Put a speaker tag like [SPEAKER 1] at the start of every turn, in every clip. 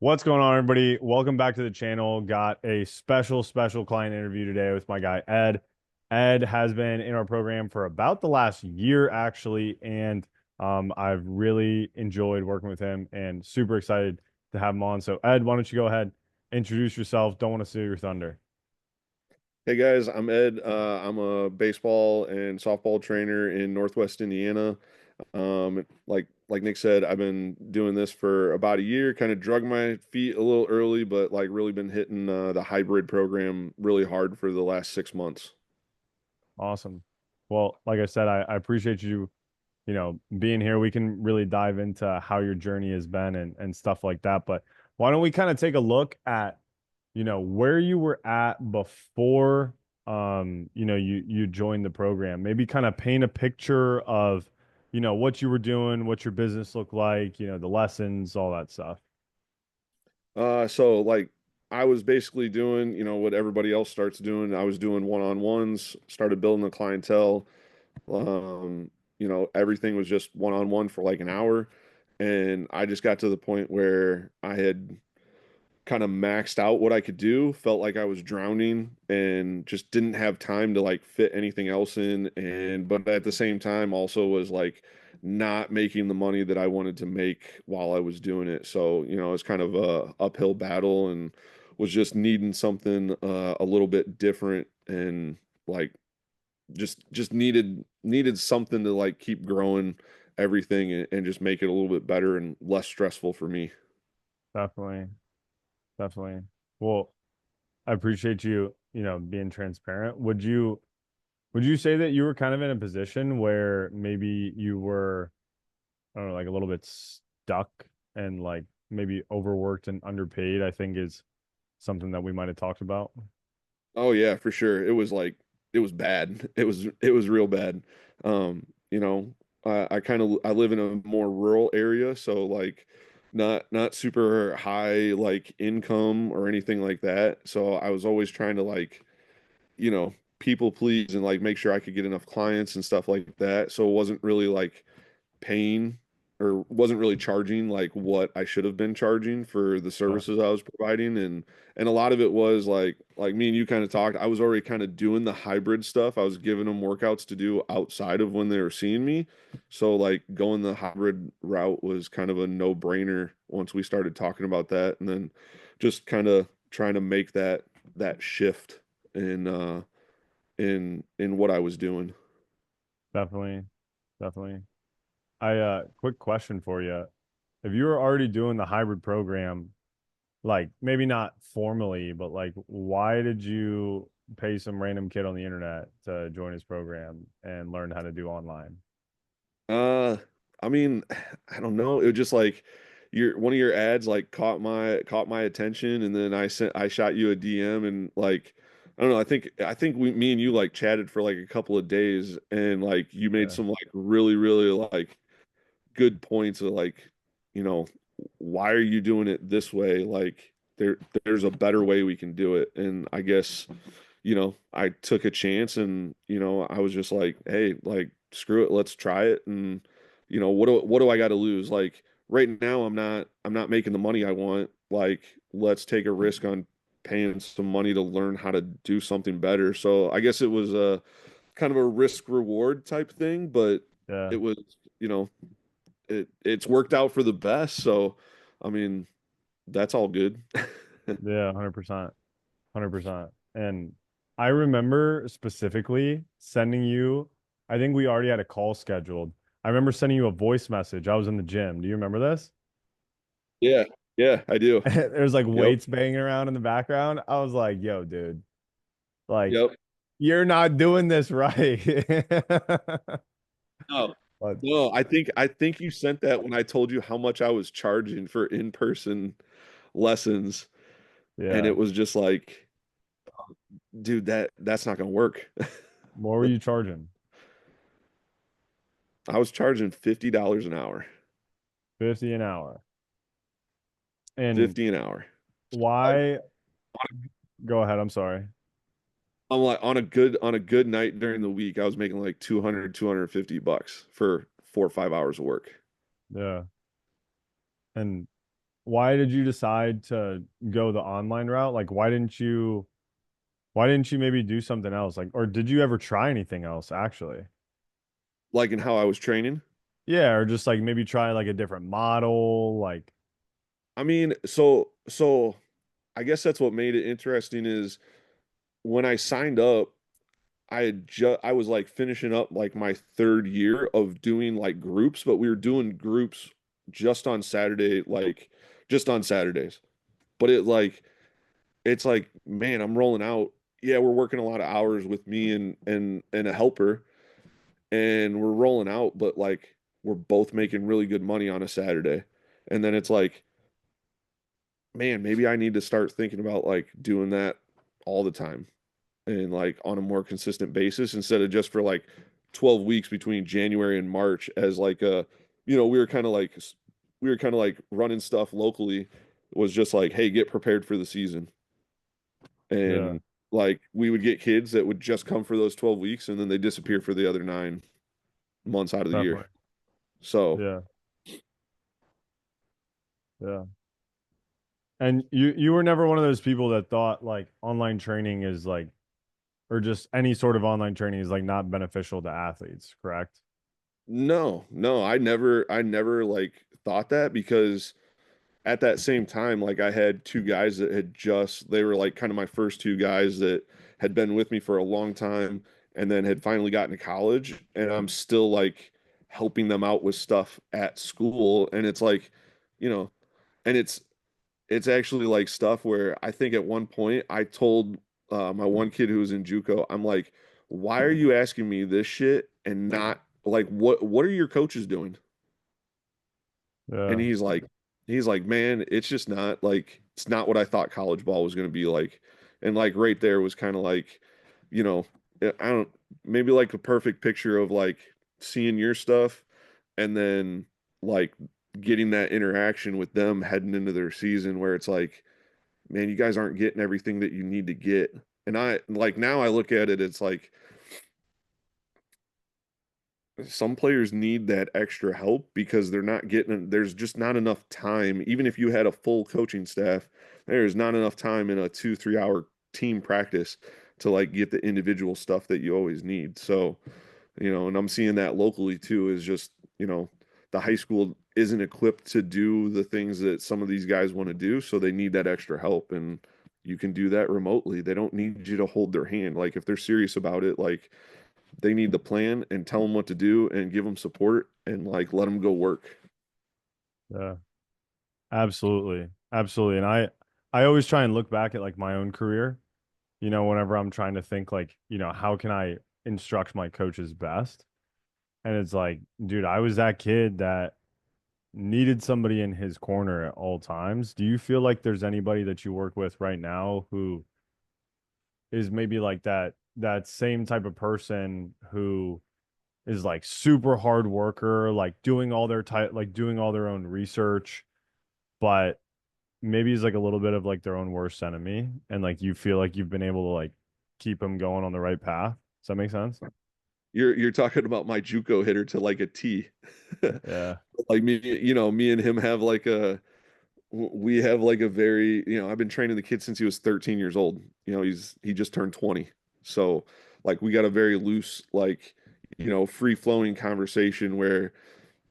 [SPEAKER 1] What's going on, everybody? Welcome back to the channel. Got a special client interview today with my guy, Ed. Ed has been in our program for about the last year, actually, and I've really enjoyed working with him and super excited to have him on. So, Ed, why don't you go ahead, introduce yourself? Don't want to steal your thunder.
[SPEAKER 2] Hey guys, I'm Ed. I'm a baseball and softball trainer in Northwest Indiana. Like Nick said, I've been doing this for about a year. Kind of drug my feet a little early, but like really been hitting the hybrid program really hard for the last 6 months.
[SPEAKER 1] Awesome. Well, like I said, I appreciate you, being here. We can really dive into how your journey has been and stuff like that. But why don't we kind of take a look at where you were at before you joined the program. Maybe kind of paint a picture of, what you were doing, what your business looked like, the lessons, all that stuff.
[SPEAKER 2] So like I was basically doing, what everybody else starts doing. I was doing one-on-ones, started building the clientele. Everything was just one-on-one for like an hour. And I just got to the point where I had kind of maxed out what I could do, felt like I was drowning and just didn't have time to like fit anything else in. And but at the same time also was like not making the money that I wanted to make while I was doing it. So, it's kind of a uphill battle and was just needing something a little bit different and like just needed something to like keep growing everything and just make it a little bit better and less stressful for me.
[SPEAKER 1] Definitely, definitely. Well, I appreciate you, being transparent. Would you say that you were kind of in a position where maybe you were, I don't know, like a little bit stuck and like maybe overworked and underpaid, I think is something that we might have talked about.
[SPEAKER 2] Oh yeah, for sure. It was bad. It was real bad. I kind of I live in a more rural area, so like not super high like income or anything like that. So I was always trying to like, people please and like make sure I could get enough clients and stuff like that. So it wasn't really like paying or wasn't really charging like what I should have been charging for the
[SPEAKER 1] Yeah.
[SPEAKER 2] services I was providing and a lot of it was like me and you kind of talked. I was already kind of doing the hybrid stuff. I was giving them workouts to do outside of when they were seeing me. So like going the hybrid route was kind of a no-brainer once we started talking about that and then just kind of trying to make that shift in in what I was doing.
[SPEAKER 1] Definitely, definitely. I quick question for you. If you were already doing the hybrid program, like maybe not formally, but like why did you pay some random kid on the internet to join his program and learn how to do online?
[SPEAKER 2] Uh, I mean, I don't know. It was just like your one of your ads like caught my attention, and then I shot you a DM, and like I don't know. I think me and you like chatted for like a couple of days, and like you made
[SPEAKER 1] Yeah.
[SPEAKER 2] some like really like good points of like, you know, why are you doing it this way? Like there's a better way we can do it, and I guess I took a chance and, I was just like, hey, like, screw it, let's try it. And, what do I got to lose? Like right now, I'm not making the money I want. Like, let's take a risk on paying some money to learn how to do something better. So I guess it was a kind of a risk reward type thing, but
[SPEAKER 1] Yeah.
[SPEAKER 2] it was, you know, it's worked out for the best. So, I mean, that's all good.
[SPEAKER 1] Yeah, 100%. 100%. And I remember specifically sending you, I think we already had a call scheduled. I remember sending you a voice message. I was in the gym. Do you remember this?
[SPEAKER 2] Yeah, yeah, I do.
[SPEAKER 1] There's like
[SPEAKER 2] Yep,
[SPEAKER 1] weights banging around in the background. I was like, yo, dude, like,
[SPEAKER 2] yep.
[SPEAKER 1] you're not doing this right.
[SPEAKER 2] No,
[SPEAKER 1] But
[SPEAKER 2] no, I think you sent that when I told you how much I was charging for in-person lessons, and
[SPEAKER 1] yeah.
[SPEAKER 2] it was just like, dude, that's not gonna work.
[SPEAKER 1] What were you charging?
[SPEAKER 2] I was charging $50 an hour.
[SPEAKER 1] 50 an hour. And
[SPEAKER 2] 50 an hour.
[SPEAKER 1] why? Go ahead. I'm sorry.
[SPEAKER 2] I'm like on a good night during the week, I was making like 250 bucks for 4 or 5 hours of work.
[SPEAKER 1] Yeah. And why did you decide to go the online route? Like, why didn't you maybe do something else? Like, or did you ever try anything else actually?
[SPEAKER 2] Like in how I was training.
[SPEAKER 1] Yeah, or just like maybe try like a different model, like
[SPEAKER 2] I mean, so I guess that's what made it interesting is when I signed up, I was like finishing up like my third year of doing like groups, but we were doing groups just on Saturday, like just on Saturdays. But it's like, man, I'm rolling out. Yeah, we're working a lot of hours with me and a helper, and we're rolling out, but like we're both making really good money on a Saturday. And then it's like, man, maybe I need to start thinking about like doing that all the time and like on a more consistent basis instead of just for like 12 weeks between January and March as like a, we were kind of like running stuff locally was just like, hey, get prepared for the season.
[SPEAKER 1] yeah,
[SPEAKER 2] And like we would get kids that would just come for those 12 weeks and then they disappear for the other 9 months out of the year.
[SPEAKER 1] definitely.
[SPEAKER 2] So
[SPEAKER 1] Yeah, yeah. And you were never one of those people that thought like online training is like, or just any sort of online training is like not beneficial to athletes, correct?
[SPEAKER 2] no, no, I never like thought that because at that same time, like I had two guys that they were like kind of my first two guys that had been with me for a long time and then had finally gotten to college. And I'm still like helping them out with stuff at school. And it's like, you know, and it's actually like stuff where I think at one point I told my one kid who was in JUCO, I'm like, why are you asking me this shit and not like what are your coaches doing? And
[SPEAKER 1] Yeah,
[SPEAKER 2] he's like, man, it's just not like it's not what I thought college ball was going to be like. And like right there was kind of like, you know, I don't maybe like a perfect picture of like seeing your stuff and then like getting that interaction with them heading into their season where it's like, man, you guys aren't getting everything that you need to get. And I like now I look at it, it's like some players need that extra help because they're not getting there's just not enough time even if you had a full coaching staff there's not enough time in a 2 3 hour team practice to like get the individual stuff that you always need. So and I'm seeing that locally too is just the high school isn't equipped to do the things that some of these guys want to do, so they need that extra help. And you can do that remotely. They don't need you to hold their hand. Like if they're serious about it, like they need the plan and tell them what to do and give them support and like let them go work.
[SPEAKER 1] yeah, absolutely, absolutely. And I always try and look back at like my own career, whenever I'm trying to think like, how can I instruct my coaches best? And it's like, dude, I was that kid that needed somebody in his corner at all times. Do you feel like there's anybody that you work with right now who is maybe like that same type of person who is like super hard worker, like doing all their own research, but maybe is like a little bit of like their own worst enemy, and like you feel like you've been able to like keep them going on the right path. Does that make sense?
[SPEAKER 2] You're talking about my JUCO hitter to like a T.
[SPEAKER 1] Yeah.
[SPEAKER 2] Like me and him have like we have like a very, I've been training the kid since he was 13 years old. He just turned 20. So like we got a very loose, like, free flowing conversation where,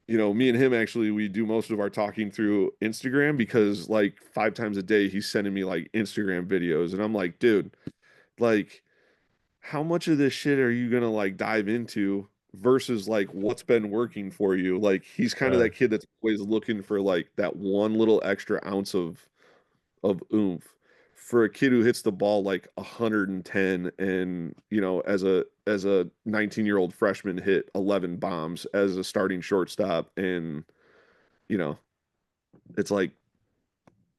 [SPEAKER 2] me and him actually we do most of our talking through Instagram because like 5 times a day he's sending me like Instagram videos and I'm like, dude, like how much of this shit are you gonna like dive into versus like what's been working for you? Like he's kind of
[SPEAKER 1] Yeah.
[SPEAKER 2] that kid that's always looking for like that one little extra ounce of oomph. For a kid who hits the ball like 110 and as a 19-year-old freshman hit 11 bombs as a starting shortstop and you know it's like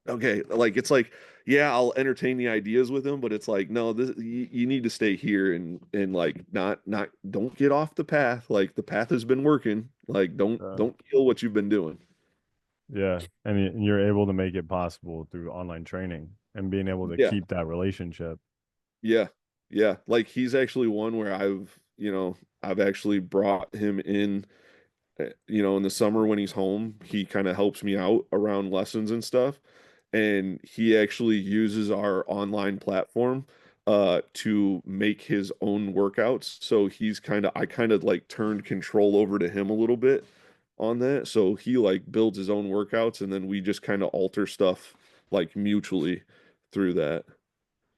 [SPEAKER 2] okay, like it's like yeah, I'll entertain the ideas with him, but it's like no, this you need to stay here and like not don't get off the path. Like the path has been working. Like
[SPEAKER 1] uh,
[SPEAKER 2] don't kill what you've been doing.
[SPEAKER 1] yeah, and you're able to make it possible through online training and being able to
[SPEAKER 2] Yeah,
[SPEAKER 1] keep that relationship.
[SPEAKER 2] yeah, yeah. Like he's actually one where I've actually brought him in You know, in the summer when he's home, he kind of helps me out around lessons and stuff. And he actually uses our online platform to make his own workouts. So I kind of like turned control over to him a little bit on that. So he like builds his own workouts and then we just kind of alter stuff like mutually through that.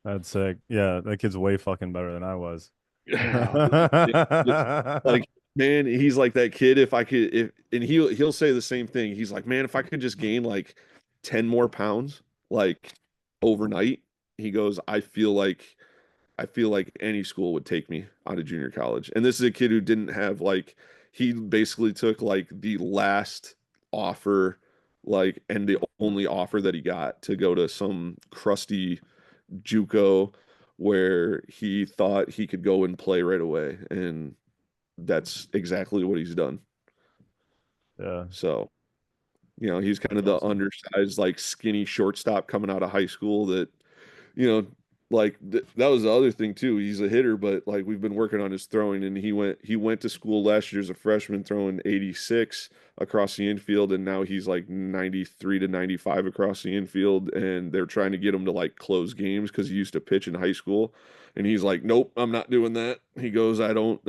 [SPEAKER 1] That's sick. Yeah, that kid's way fucking better than I was.
[SPEAKER 2] Yeah. Like, man, he's like that kid. If I could, if and he'll say the same thing. He's like, man, if I could just gain like 10 more pounds, like overnight, he goes, I feel like any school would take me out of junior college. And this is a kid who didn't have like he basically took like the last offer, like and the only offer that he got to go to some crusty JUCO where he thought he could go and play right away. And that's exactly what he's done.
[SPEAKER 1] Yeah,
[SPEAKER 2] So, you know, he's kind
[SPEAKER 1] that's
[SPEAKER 2] of the
[SPEAKER 1] awesome.
[SPEAKER 2] undersized, like skinny shortstop coming out of high school that, you know, like that was the other thing too. He's a hitter, but like we've been working on his throwing and he went to school last year as a freshman throwing 86 across the infield and now he's like 93 to 95 across the infield and they're trying to get him to like close games because he used to pitch in high school. And he's like, "Nope, I'm not doing that." He goes, "I don't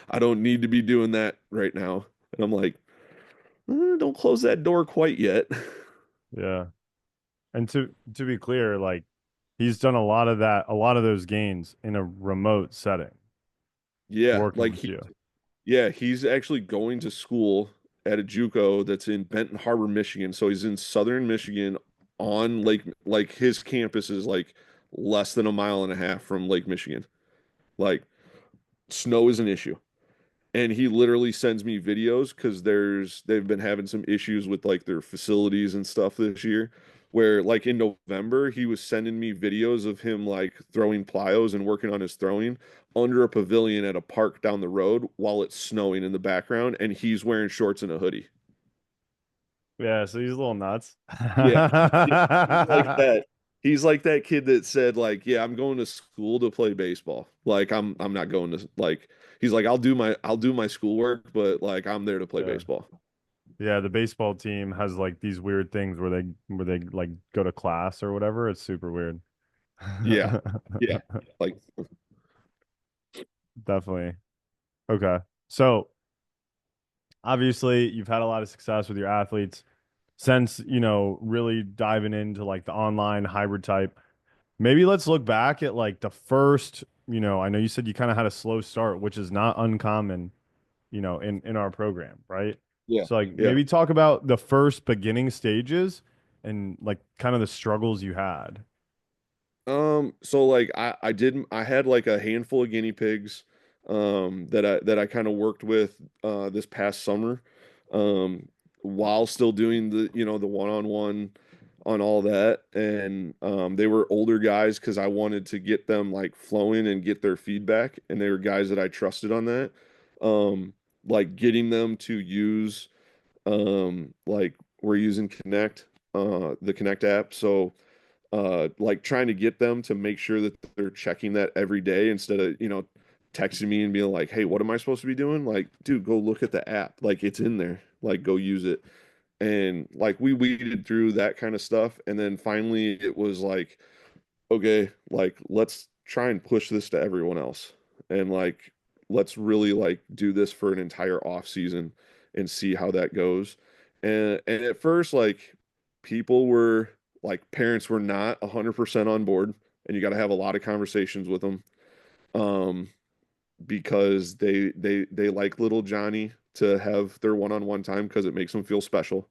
[SPEAKER 2] I don't need to be doing that right now." And I'm like, don't close that door quite yet.
[SPEAKER 1] Yeah. And to be clear, like he's done a lot of that, a lot of those gains in a remote setting,
[SPEAKER 2] Yeah,
[SPEAKER 1] working with you.
[SPEAKER 2] yeah, he's actually going to school at a JUCO that's in Benton Harbor, Michigan. So he's in southern Michigan on Lake, like his campus is like less than a mile and a half from Lake Michigan. Like snow is an issue. And he literally sends me videos because they've been having some issues with like their facilities and stuff this year where like in November he was sending me videos of him like throwing plyos and working on his throwing under a pavilion at a park down the road while it's snowing in the background and he's wearing shorts and a hoodie.
[SPEAKER 1] Yeah, so he's a little nuts.
[SPEAKER 2] Yeah, he's like that. He's like that kid that said like, "Yeah, I'm going to school to play baseball. Like I'm not going to like." He's like, I'll do my schoolwork, but like I'm there to play
[SPEAKER 1] Yeah.
[SPEAKER 2] baseball."
[SPEAKER 1] Yeah, the baseball team has like these weird things where they like go to class or whatever. It's super weird.
[SPEAKER 2] Yeah. Yeah. Like,
[SPEAKER 1] Definitely. Okay. So obviously you've had a lot of success with your athletes since, you know, really diving into like the online hybrid type. Maybe let's look back at like the first, you know, I know you said you kind of had a slow start, which is not uncommon, you know, in our program, right?
[SPEAKER 2] yeah.
[SPEAKER 1] So like
[SPEAKER 2] Yeah.
[SPEAKER 1] maybe talk about the first beginning stages and like kind of the struggles you had.
[SPEAKER 2] So like I had like a handful of guinea pigs that I kind of worked with this past summer while still doing the you know the one-on-one on all that and they were older guys because I wanted to get them like flowing and get their feedback and they were guys that I trusted on that like getting them to use like we're using Connect the Connect app so like trying to get them to make sure that they're checking that every day instead of, you know, texting me and being like, "Hey, what am I supposed to be doing?" Like, dude, go look at the app. Like it's in there. Like go use it. And like we weeded through that kind of stuff and then finally it was like, okay, like let's try and push this to everyone else. And like let's really like do this for an entire off season and see how that goes. And at first like people were like parents were not 100% on board and you got to have a lot of conversations with them um because they like little Johnny to have their one-on-one time because it makes them feel special.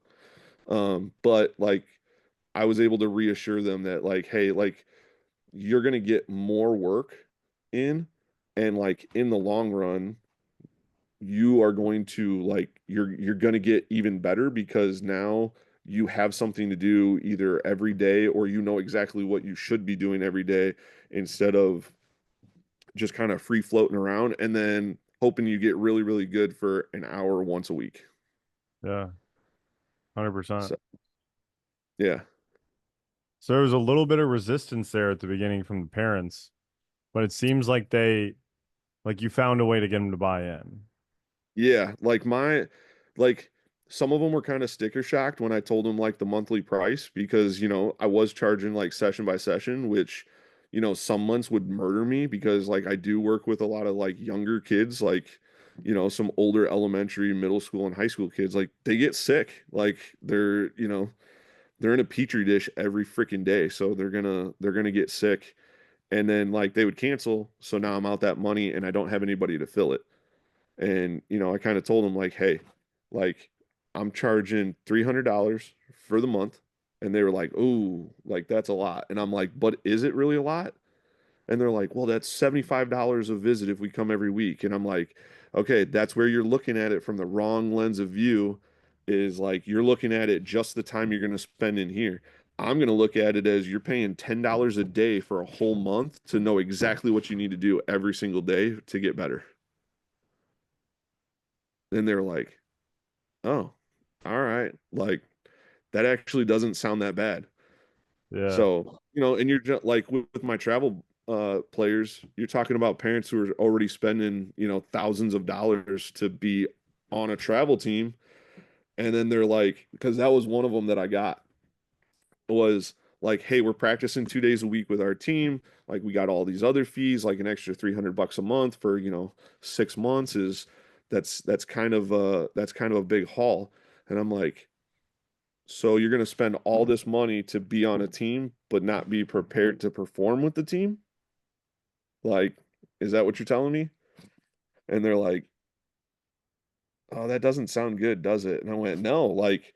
[SPEAKER 2] But like I was able to reassure them that like hey, like you're going to get more work in and like in the long run you are going to like you're going to get even better because now you have something to do either every day or you know exactly what you should be doing every day instead of just kind of free floating around and then hoping you get really good for an hour once a week.
[SPEAKER 1] Yeah, 100%.
[SPEAKER 2] So yeah.
[SPEAKER 1] So there was a little bit of resistance there at the beginning from the parents, but it seems like like you found a way to get them to buy in.
[SPEAKER 2] Yeah, like like some of them were kind of sticker shocked when I told them like the monthly price because, I was charging like session by session, which, some months would murder me because like I do work with a lot of like younger kids, like, some older elementary, middle school, and high school kids. Like they get sick. Like they're in a petri dish every freaking day. So they're gonna get sick. And then like they would cancel. So now I'm out that money and I don't have anybody to fill it. And, I kind of told them like, hey, like I'm charging $300 for the month. And they were like, "Ooh, like that's a lot." And I'm like, "But is it really a lot?" And they're like, "Well, that's $75 a visit if we come every week." And I'm like, "Okay, that's where you're looking at it from the wrong lens of view, is like you're looking at it just the time you're going to spend in here. I'm going to look at it as you're paying $10 a day for a whole month to know exactly what you need to do every single day to get better." Then they're like, "Oh, all right. Like that actually doesn't sound that bad."
[SPEAKER 1] Yeah.
[SPEAKER 2] So, and you're just like with my travel players, you're talking about parents who are already spending, thousands of dollars to be on a travel team. And then they're like, because that was one of them that I got was like, "Hey, we're practicing 2 days a week with our team. Like we got all these other fees, like an extra $300 a month for, 6 months is that's kind of a big haul." And I'm like, "So you're going to spend all this money to be on a team, but not be prepared to perform with the team? Like, is that what you're telling me?" And they're like, "Oh, that doesn't sound good, does it?" And I went, "No, like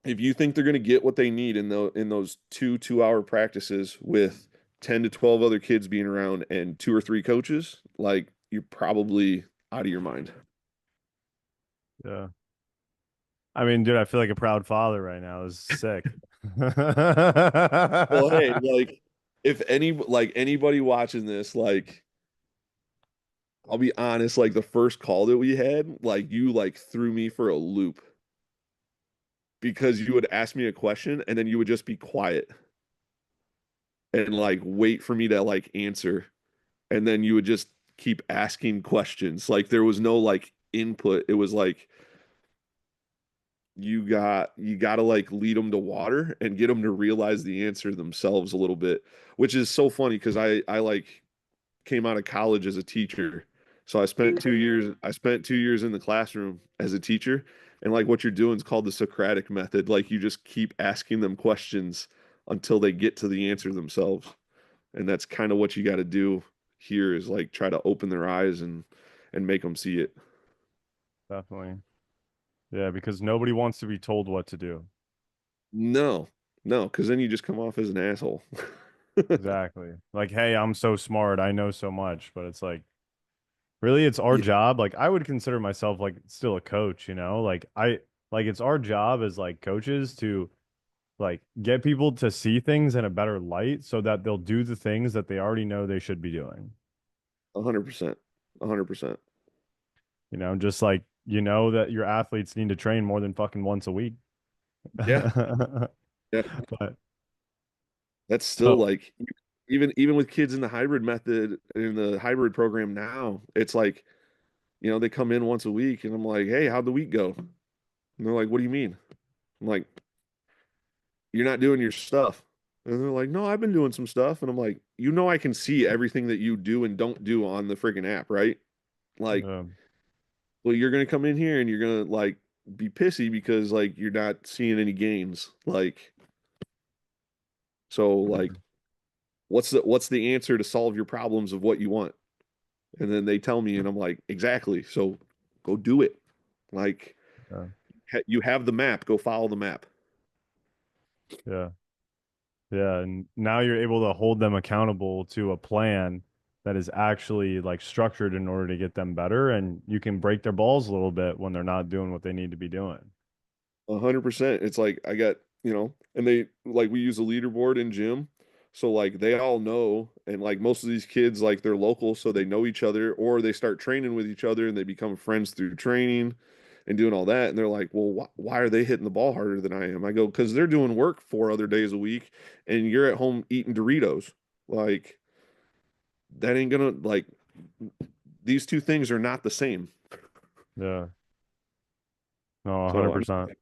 [SPEAKER 2] if you think they're going to get what they need in those 2 2-hour practices with 10 to 12 other kids being around and two or three coaches, like you're probably out of your mind."
[SPEAKER 1] Yeah. I mean, dude, I feel like a proud father right now. This is sick.
[SPEAKER 2] Well, hey, like if anybody watching this, like I'll be honest, like the first call that we had, like you like threw me for a loop because you would ask me a question and then you would just be quiet and like wait for me to like answer, and then you would just keep asking questions. Like there was no like input. It was like you got to like lead them to water and get them to realize the answer themselves a little bit, which is so funny because I like came out of college as a teacher. So I spent 2 years in the classroom as a teacher. And like what you're doing is called the Socratic method. Like you just keep asking them questions until they get to the answer themselves. And that's kind of what you got to do here is like try to open their eyes and make them see it.
[SPEAKER 1] Definitely. Yeah, because nobody wants to be told what to do.
[SPEAKER 2] No, no, because then you just come off as an asshole.
[SPEAKER 1] Exactly. Like, hey, I'm so smart. I know so much. But it's like, really, it's our
[SPEAKER 2] Yeah,
[SPEAKER 1] job. Like, I would consider myself like still a coach, you know? Like it's our job as like coaches to like get people to see things in a better light so that they'll do the things that they already know they should be doing.
[SPEAKER 2] 100%. 100%.
[SPEAKER 1] You know, just like you know that your athletes need to train more than fucking once a week.
[SPEAKER 2] Yeah. Yeah.
[SPEAKER 1] But
[SPEAKER 2] That's still
[SPEAKER 1] so
[SPEAKER 2] like even with kids in the hybrid method in the hybrid program now, it's like, they come in once a week and I'm like, "Hey, how'd the week go?" And they're like, "What do you mean?" I'm like, "You're not doing your stuff." And they're like, "No, I've been doing some stuff." And I'm like, I can see everything that you do and don't do on the friggin' app, right?" Like,
[SPEAKER 1] um,
[SPEAKER 2] well, you're gonna come in here and you're gonna like be pissy because like you're not seeing any gains. Like, so like what's the answer to solve your problems of what you want? And then they tell me and I'm like, "Exactly. So go do it." Like
[SPEAKER 1] yeah,
[SPEAKER 2] you have the map, go follow the map.
[SPEAKER 1] yeah, yeah. And now you're able to hold them accountable to a plan that is actually like structured in order to get them better, and you can break their balls a little bit when they're not doing what they need to be doing.
[SPEAKER 2] 100%. It's like I got, and they like we use a leaderboard in gym. So like they all know, and like most of these kids like they're local so they know each other, or they start training with each other and they become friends through training and doing all that, and they're like, "Well, why are they hitting the ball harder than I am?" I go, "Because they're doing work 4 other days a week and you're at home eating Doritos." Like that ain't gonna like these two things are not the same.
[SPEAKER 1] Yeah. No,
[SPEAKER 2] So I
[SPEAKER 1] 100%.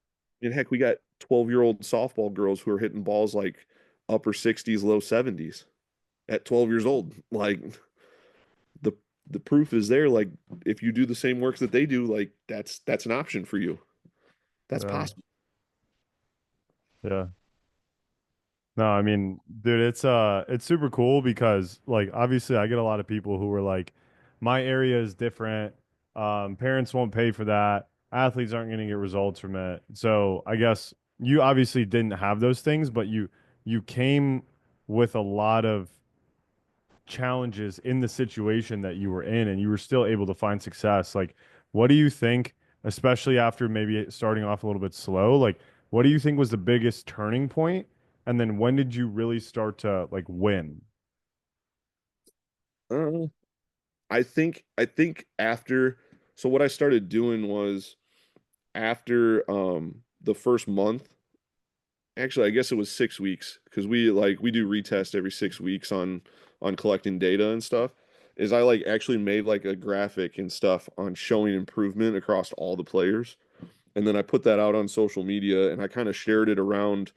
[SPEAKER 2] mean, heck, we got 12-year-old softball girls who are hitting balls like upper 60s, low 70s at 12 years old. Like the the proof is there. Like if you do the same work that they do, like that's an option for you. That's
[SPEAKER 1] Yeah.
[SPEAKER 2] possible.
[SPEAKER 1] Yeah. No, I mean, dude, it's super cool because like obviously I get a lot of people who are like, my area is different. Parents won't pay for that. Athletes aren't going to get results from it. So I guess you obviously didn't have those things, but you came with a lot of challenges in the situation that you were in and you were still able to find success. Like, what do you think, especially after maybe starting off a little bit slow, like what do you think was the biggest turning point? And then when did you really start to like win?
[SPEAKER 2] Uh, I think after so what I started doing was after the first month, actually I guess it was 6 weeks because we do retest every 6 weeks on collecting data and stuff. Is I like actually made like a graphic and stuff on showing improvement across all the players. And then I put that out on social media and I kind of shared it around.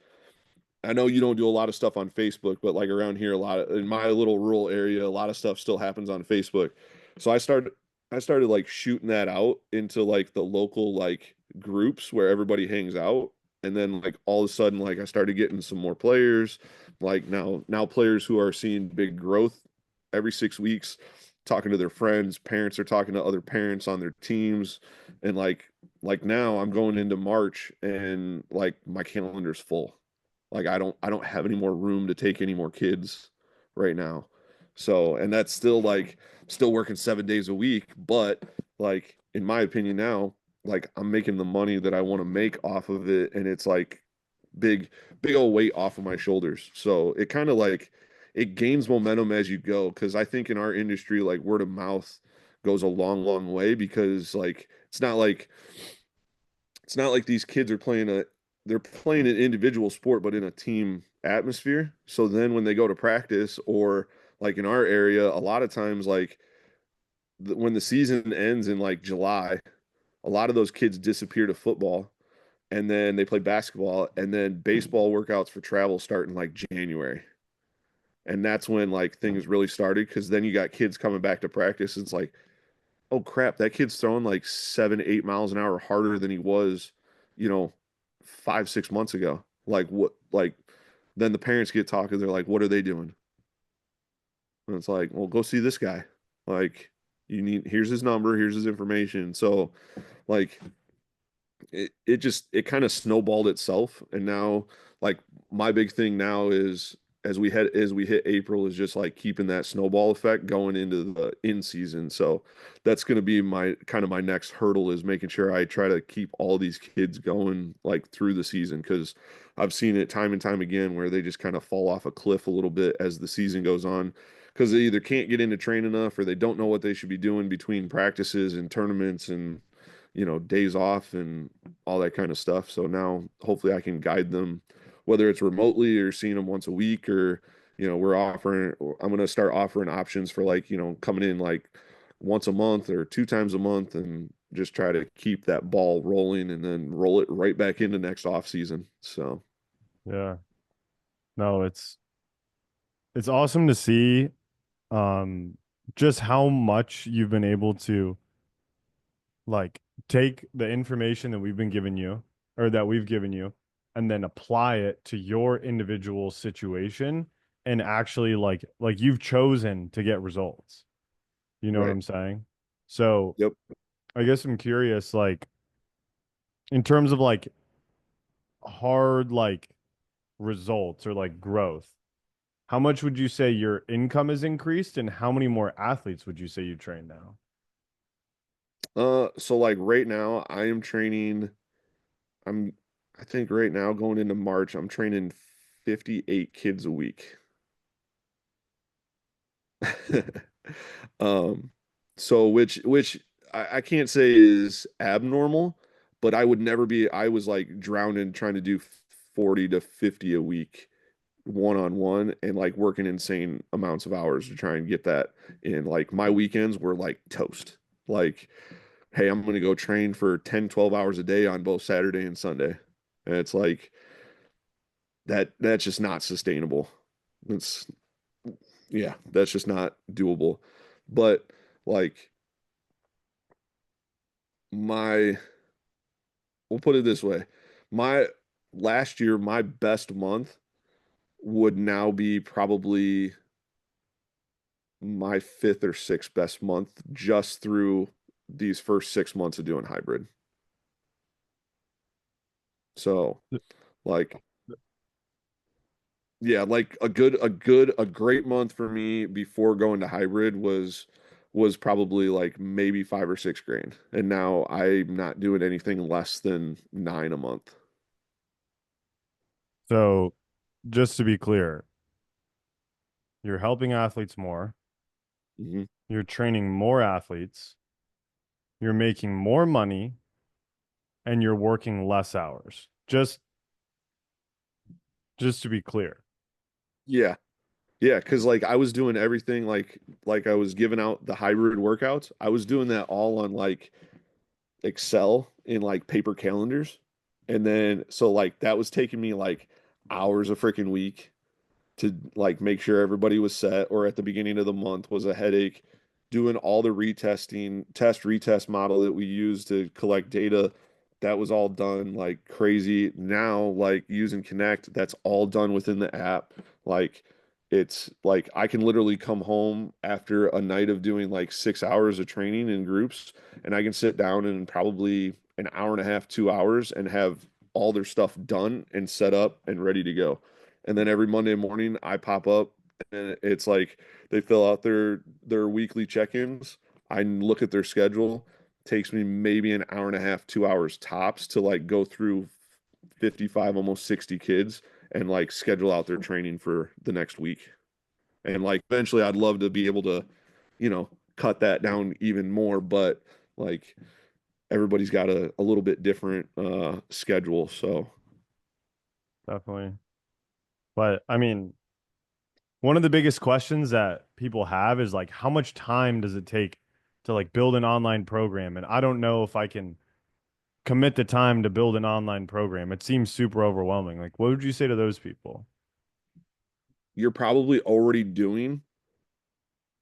[SPEAKER 2] I know you don't do a lot of stuff on Facebook, but like around here, a lot of in my little rural area, a lot of stuff still happens on Facebook. So I started like shooting that out into like the local like groups where everybody hangs out. And then like all of a sudden, like I started getting some more players, like now players who are seeing big growth every 6 weeks, talking to their friends, parents are talking to other parents on their teams, and like now I'm going into March and like my calendar's full. Like I don't have any more room to take any more kids right now. So, and that's still like still working 7 days a week, but like in my opinion now, like I'm making the money that I want to make off of it, and it's like big big old weight off of my shoulders. So it kind of like it gains momentum as you go because I think in our industry like word of mouth goes a long way because like it's not like these kids are playing a they're playing an individual sport but in a team atmosphere. So then when they go to practice or like in our area, a lot of times like when the season ends in like July, a lot of those kids disappear to football and then they play basketball and then baseball workouts for travel start in like January. And that's when like things really started because then you got kids coming back to practice. It's like, oh crap, that kid's throwing like 7, 8 miles an hour harder than he was, you know, 5, 6 months ago. Like what? Like then the parents get talking. They're like, what are they doing? And it's like, well, go see this guy. Like you need. Here's his number. Here's his information. So like it kind of snowballed itself, and now like my big thing now is as we hit April is just like keeping that snowball effect going into the in season. So that's going to be my kind of my next hurdle is making sure I try to keep all these kids going like through the season because I've seen it time and time again where they just kind of fall off a cliff a little bit as the season goes on because they either can't get into train enough or they don't know what they should be doing between practices and tournaments and days off and all that kind of stuff. So now hopefully I can guide them, whether it's remotely or seeing them once a week or, I'm going to start offering options for like, coming in like once a month or 2 times a month and just try to keep that ball rolling and then roll it right back into next off season. So,
[SPEAKER 1] Yeah. No, it's awesome to see um just how much you've been able to like take the information that we've been giving you or that we've given you and then apply it to your individual situation and actually like you've chosen to get results. You know what
[SPEAKER 2] right.
[SPEAKER 1] I'm saying? So
[SPEAKER 2] Yep.
[SPEAKER 1] I guess I'm curious, like in terms of like hard like results or like growth, how much would you say your income has increased and how many more athletes would you say you train now?
[SPEAKER 2] So like right now I am training, I'm, I think right now going into March, I'm training 58 kids a week. Um, so which I can't say is abnormal, but I was like drowning trying to do 40 to 50 a week one on one and like working insane amounts of hours to try and get that in. Like my weekends were like toast. Like hey, I'm going to go train for 10, 12 hours a day on both Saturday and Sunday. And it's like that's just not sustainable. It's yeah, that's just not doable. But like my we'll put it this way. My last year, my best month would now be probably my fifth or sixth best month just through these first 6 months of doing hybrid. So like yeah, like a great month for me before going to hybrid was probably like maybe 5 or 6 grand. And now I'm not doing anything less than 9 a month.
[SPEAKER 1] So just to be clear, you're helping athletes more,
[SPEAKER 2] Hmm.
[SPEAKER 1] you're training more athletes, you're making more money, and you're working less hours. Just to be clear.
[SPEAKER 2] Yeah. Yeah, because like I was doing everything like I was giving out the hybrid workouts. I was doing that all on like Excel in like paper calendars. And then so like that was taking me like hours a freaking week to like make sure everybody was set, or at the beginning of the month was a headache doing all the retesting, test retest model that we use to collect data. That was all done like crazy. Now, like using Connect, that's all done within the app. Like it's like I can literally come home after a night of doing like 6 hours of training in groups, and I can sit down in probably an hour and a half, 2 hours, and have all their stuff done and set up and ready to go. And then every Monday morning I pop up and it's like they fill out their weekly check-ins. I look at their schedule. Takes me maybe an hour and a half, 2 hours tops to like go through 55, almost 60 kids and like schedule out their training for the next week. And like eventually I'd love to be able to, you know, cut that down even more, but like everybody's got a little bit different schedule. So
[SPEAKER 1] Definitely. But I mean, one of the biggest questions that people have is like, how much time does it take to like build an online program? And I don't know if I can commit the time to build an online program. It seems super overwhelming. Like, what would you say to those people?
[SPEAKER 2] you're probably already doing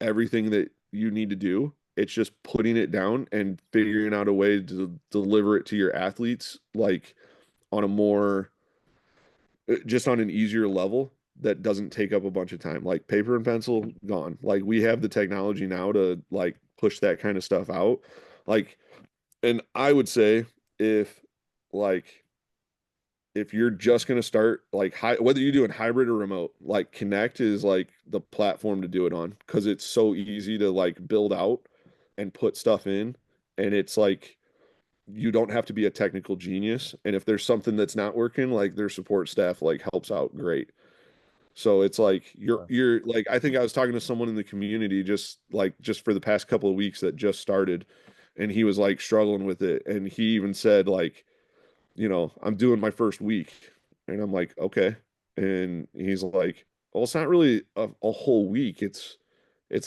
[SPEAKER 2] everything that you need to do. It's just putting it down and figuring out a way to deliver it to your athletes, like on a more, just on an easier level that doesn't take up a bunch of time. Like paper and pencil, gone. Like we have the technology now to like push that kind of stuff out. Like, and I would say if like if you're just going to start like whether you're doing hybrid or remote, like Connect is like the platform to do it on because it's so easy to like build out and put stuff in. And it's like you don't have to be a technical genius. And if there's something that's not working, like their support staff like helps out great. So it's like you're like I think I was talking to someone in the community just for the past couple of weeks that just started, and he was like struggling with it. And he even said like, I'm doing my first week. And I'm like, okay. And he's like, well, it's not really a whole week. It's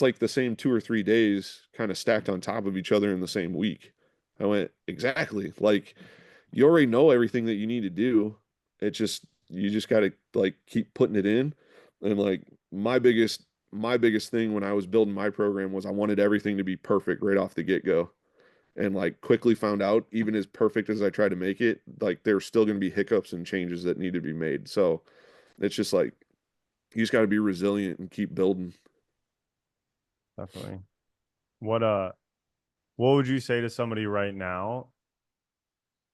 [SPEAKER 2] like the same 2 or 3 days kind of stacked on top of each other in the same week. I went, exactly. Like you already know everything that you need to do. It's just you just gotta like keep putting it in. And like my biggest thing when I was building my program was I wanted everything to be perfect right off the get-go, and like quickly found out even as perfect as I try to make it, like there's still going to be hiccups and changes that need to be made. So it's just like you just got to be resilient and keep building.
[SPEAKER 1] Definitely. What uh what would you say to somebody right now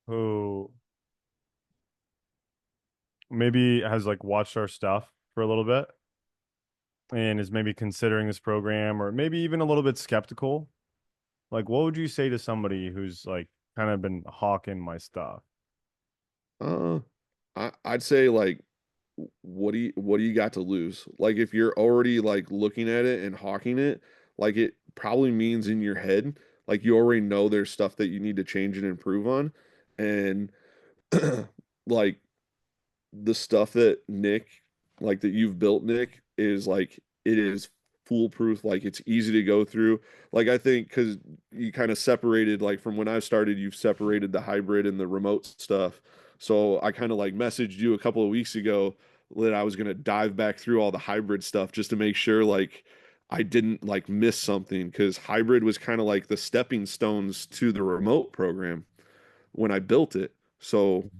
[SPEAKER 1] who maybe has like watched our stuff for a little bit and is maybe considering this program or maybe even a little bit skeptical? Like, what would you say to somebody who's like kind of been hawking my stuff?
[SPEAKER 2] Uh, I'd say like, what do you got to lose? Like if you're already like looking at it and hawking it, like it probably means in your head, like you already know there's stuff that you need to change and improve on. And like the stuff that Nick, like that you've built, Nick, is like it is foolproof. Like it's easy to go through. Like I think because you kind of separated, like from when I started, you've separated the hybrid and the remote stuff. So I kind of like messaged you a couple of weeks ago that I was gonna dive back through all the hybrid stuff just to make sure like I didn't like miss something because hybrid was kind of like the stepping stones to the remote program when I built it. So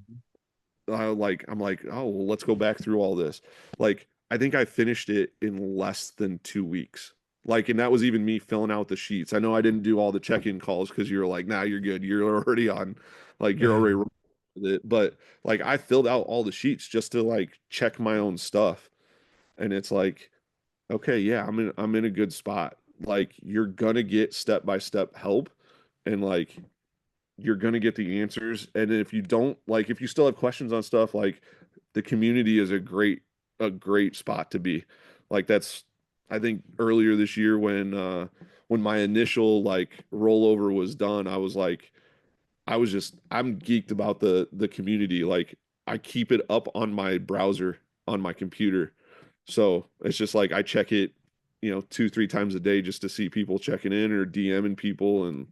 [SPEAKER 2] I'm like, oh, well, let's go back through all this. Like, I think I finished it in less than 2 weeks. Like, and that was even me filling out the sheets. I know I didn't do all the check-in calls because you were like, nah, you're good. You're already on, like, you're already with it. But like, I filled out all the sheets just to like check my own stuff. And it's like, okay, yeah, I'm in a good spot. Like, you're gonna get step-by-step help, and like you're gonna get the answers. And if you don't, like, if you still have questions on stuff, like the community is a great spot to be. Like that's I think earlier this year when my initial like rollover was done, I was like I'm geeked about the community. Like I keep it up on my browser on my computer. So it's just like I check it, 2, 3 times a day just to see people checking in or DMing people, and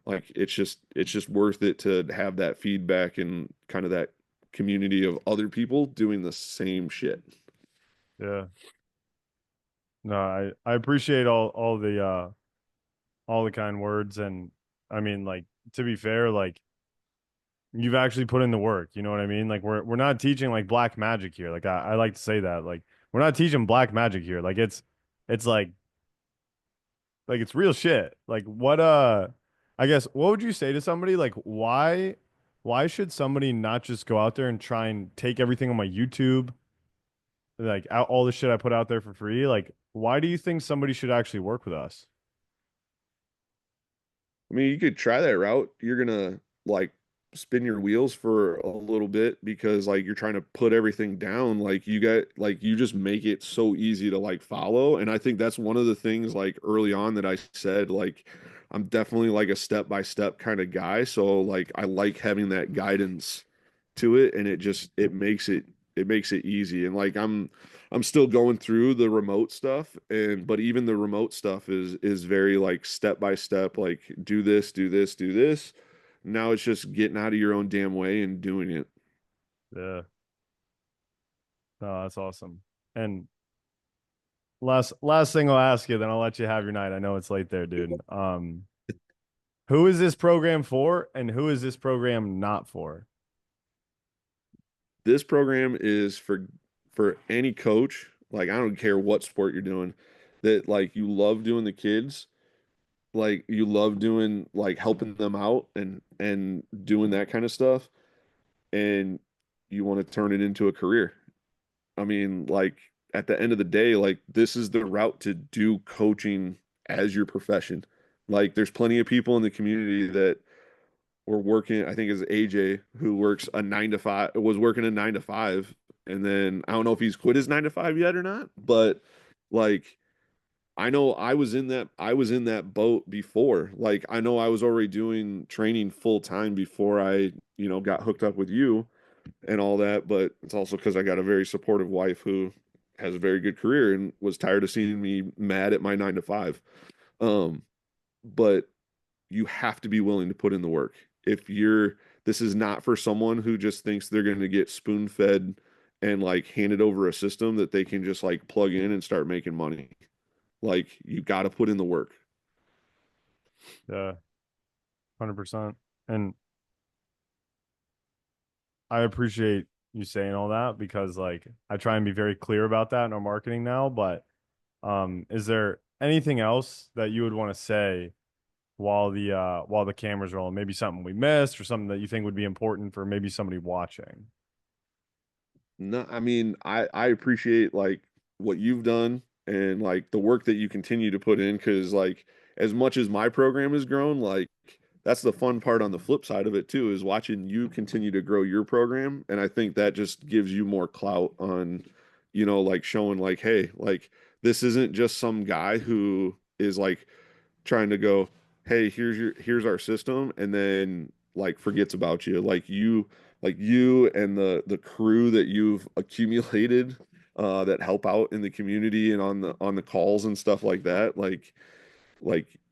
[SPEAKER 2] like it's just worth it to have that feedback and kind of that community of other people doing the same shit.
[SPEAKER 1] Yeah. No, I appreciate all the kind words. And I mean, like, to be fair, like, you've actually put in the work, you know what I mean? Like, we're not teaching like black magic here. Like, I like to say that. Like, we're not teaching black magic here. Like, it's like it's real shit. Like, I guess what would you say to somebody? Like, why should somebody not just go out there and try and take everything on my YouTube, like out all the shit I put out there for free? Like, why do you think somebody should actually work with us?
[SPEAKER 2] I mean, you could try that route. You're gonna like spin your wheels for a little bit because like you're trying to put everything down. Like you just make it so easy to like follow. And I think that's one of the things like early on that I said, like I'm definitely like a step by step kind of guy. So like I like having that guidance to it, and it makes it easy. And like I'm still going through the remote stuff, but even the remote stuff is very like step by step, like do this, do this, do this. Now it's just getting out of your own damn way and doing it.
[SPEAKER 1] Yeah. No, that's awesome. And last thing I'll ask you, then I'll let you have your night. I know it's late there, dude. Who is this program for, and who is this program not for?
[SPEAKER 2] This program is for any coach, like I don't care what sport you're doing, that like you love doing the kids, like you love doing like helping them out and doing that kind of stuff, and you want to turn it into a career. I mean, like at the end of the day, like this is the route to do coaching as your profession. Like there's plenty of people in the community that were working, I think it's AJ who works a 9 to 5, was working a 9 to 5. And then I don't know if he's quit his 9 to 5 yet or not, but like I know I was in that boat before. Like I know I was already doing training full time before I, got hooked up with you and all that, but it's also because I got a very supportive wife who has a very good career and was tired of seeing me mad at my 9 to 5. Um, but you have to be willing to put in the work. If you're This is not for someone who just thinks they're going to get spoon fed and like handed over a system that they can just like plug in and start making money. Like you got to put in the work.
[SPEAKER 1] Yeah, 100%. And I appreciate you saying all that because like I try and be very clear about that in our marketing now, but is there anything else that you would want to say while the camera's rolling? Maybe something we missed or something that you think would be important for maybe somebody watching.
[SPEAKER 2] No, I mean, I appreciate like what you've done and like the work that you continue to put in because like as much as my program has grown, like that's the fun part on the flip side of it too, is watching you continue to grow your program. And I think that just gives you more clout on, like showing like, hey, like this isn't just some guy who is like trying to go, hey, here's our system, and then like forgets about you. Like you and the crew that you've accumulated that help out in the community and on the calls and stuff like that. Like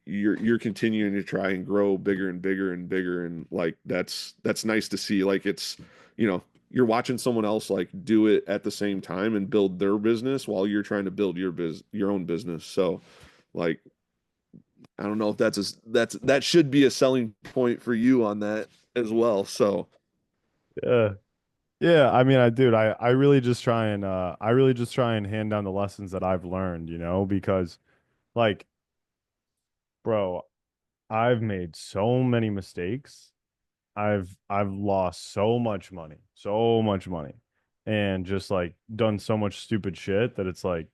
[SPEAKER 2] you're continuing to try and grow bigger and bigger and bigger, and like that's nice to see. Like it's, you know, you're watching someone else like do it at the same time and build their business while you're trying to build your own business. So like I don't know if that should be a selling point for you on that as well. So
[SPEAKER 1] Yeah. Yeah, I mean, I really just try and I really just try and hand down the lessons that I've learned, you know, because like, bro, I've made so many mistakes. I've lost so much money, and just like done so much stupid shit that it's like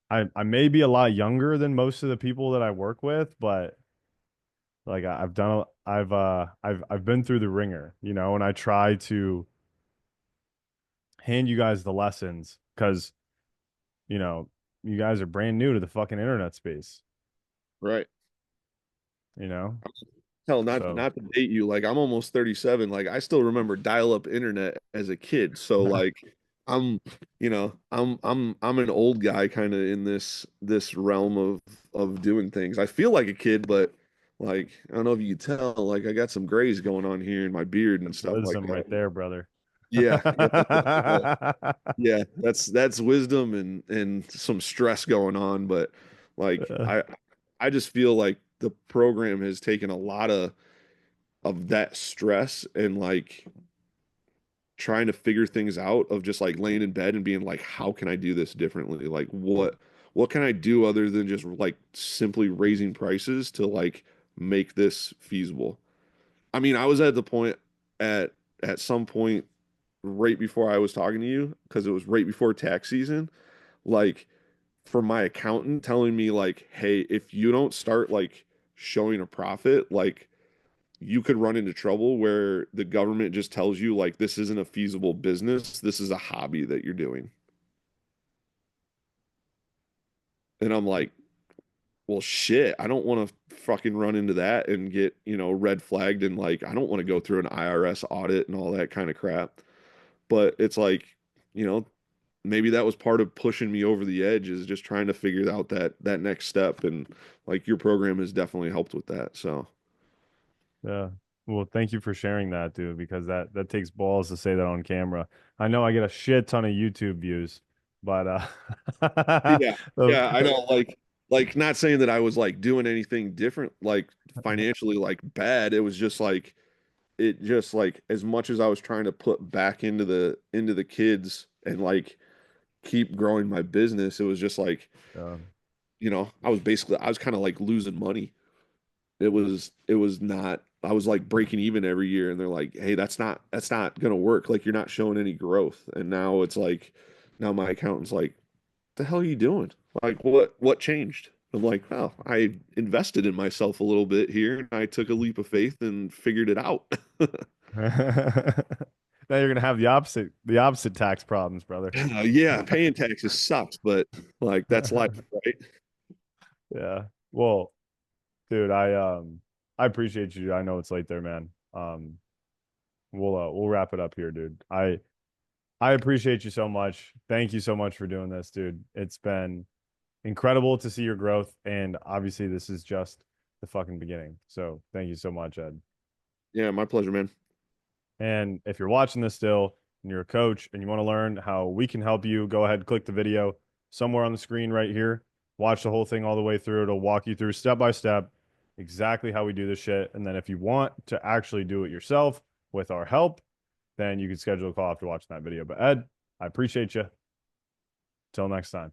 [SPEAKER 1] I may be a lot younger than most of the people that I work with, but like I've done I've been through the ringer, you know, and I try to hand you guys the lessons because, you know, you guys are brand new to the fucking internet space,
[SPEAKER 2] right.
[SPEAKER 1] you know?
[SPEAKER 2] Hell,
[SPEAKER 1] So
[SPEAKER 2] not to date you, like I'm almost 37. Like I still remember dial-up internet as a kid. So like I'm, you know, I'm an old guy kind of in this realm of doing things. I feel like a kid, but like I don't know if you can tell, like I got some grays going on here in my beard and
[SPEAKER 1] that's
[SPEAKER 2] stuff like
[SPEAKER 1] wisdom
[SPEAKER 2] that.
[SPEAKER 1] right there, brother.
[SPEAKER 2] Yeah, yeah, yeah, that's wisdom and some stress going on, but like I just feel like the program has taken a lot of that stress and like trying to figure things out of just like laying in bed and being like, how can I do this differently? Like what can I do other than just like simply raising prices to like make this feasible? I mean, I was at the point at some point right before I was talking to you, because it was right before tax season, like for my accountant telling me like, hey, if you don't start like showing a profit, like you could run into trouble where the government just tells you like this isn't a feasible business, this is a hobby that you're doing. And I'm like, well shit, I don't want to fucking run into that and get, you know, red flagged, and like I don't want to go through an IRS audit and all that kind of crap. But it's like, you know, maybe that was part of pushing me over the edge, is just trying to figure out that next step, and like your program has definitely helped with that. So
[SPEAKER 1] Yeah. Well, thank you for sharing that, dude, because that takes balls to say that on camera. I know I get a shit ton of YouTube views, but
[SPEAKER 2] yeah,
[SPEAKER 1] the,
[SPEAKER 2] yeah, I know. Like not saying that I was like doing anything different, like financially, like bad. It was just like it just like as much as I was trying to put back into the kids and like keep growing my business, it was just like, you know, I was kind of like losing money. It was not, I was like breaking even every year, and they're like, hey, that's not gonna work. Like you're not showing any growth. And now it's like now my accountant's like, the hell are you doing? Like what changed? I'm like, oh, I invested in myself a little bit here, and I took a leap of faith and figured it out.
[SPEAKER 1] now you're gonna have the opposite tax problems, brother.
[SPEAKER 2] Yeah, paying taxes sucks, but like that's life, right?
[SPEAKER 1] Yeah. Well, dude, I appreciate you. I know it's late there, man. We'll wrap it up here, dude. I appreciate you so much. Thank you so much for doing this, dude. It's been incredible to see your growth, and obviously this is just the fucking beginning. So thank you so much, Ed.
[SPEAKER 2] Yeah, my pleasure, man.
[SPEAKER 1] And if you're watching this still and you're a coach and you want to learn how we can help you, go ahead, click the video somewhere on the screen right here. Watch the whole thing all the way through. It'll walk you through step by step exactly how we do this shit. And then if you want to actually do it yourself with our help, then you can schedule a call after watching that video. But Ed, I appreciate you. Till next time.